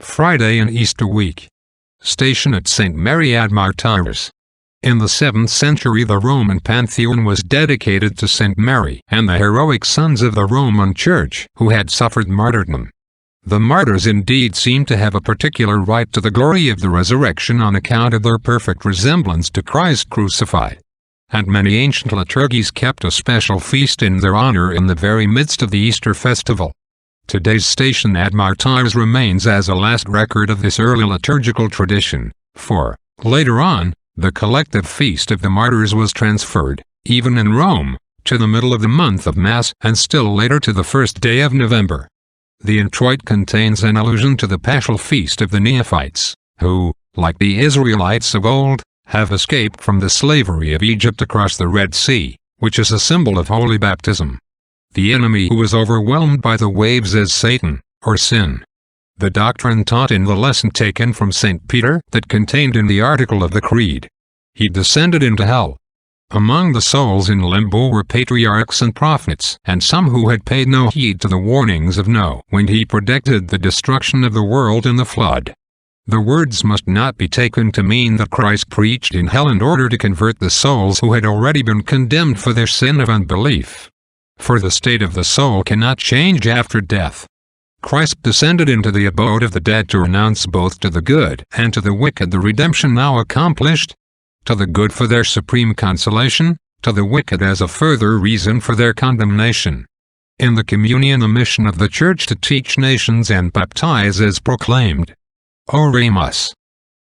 Friday in Easter week. Station at St. Mary ad Martyres. In the 7th century the Roman Pantheon was dedicated to St. Mary and the heroic sons of the Roman Church who had suffered martyrdom. The martyrs indeed seem to have a particular right to the glory of the resurrection on account of their perfect resemblance to Christ crucified. And many ancient liturgies kept a special feast in their honor in the very midst of the Easter festival. Today's station at Martyres remains as a last record of this early liturgical tradition, for, later on, the collective feast of the martyrs was transferred, even in Rome, to the middle of the month of Mass and still later to the first day of November. The introit contains an allusion to the Paschal Feast of the Neophytes, who, like the Israelites of old, have escaped from the slavery of Egypt across the Red Sea, which is a symbol of holy baptism. The enemy who was overwhelmed by the waves is Satan, or sin. The doctrine taught in the lesson taken from St. Peter that contained in the article of the Creed. He descended into hell. Among the souls in limbo were patriarchs and prophets, and some who had paid no heed to the warnings of Noah when he predicted the destruction of the world in the flood. The words must not be taken to mean that Christ preached in hell in order to convert the souls who had already been condemned for their sin of unbelief. For the state of the soul cannot change after death. Christ descended into the abode of the dead to announce both to the good and to the wicked the redemption now accomplished, to the good for their supreme consolation, to the wicked as a further reason for their condemnation. In the communion the mission of the Church to teach nations and baptize is proclaimed. Oremus.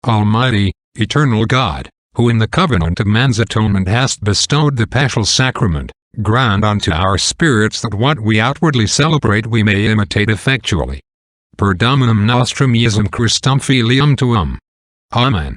Almighty, eternal God, who in the covenant of man's atonement hast bestowed the Paschal Sacrament, grant unto our spirits that what we outwardly celebrate we may imitate effectually. Per Dominum nostrum Iesum Christum filium tuum. Amen.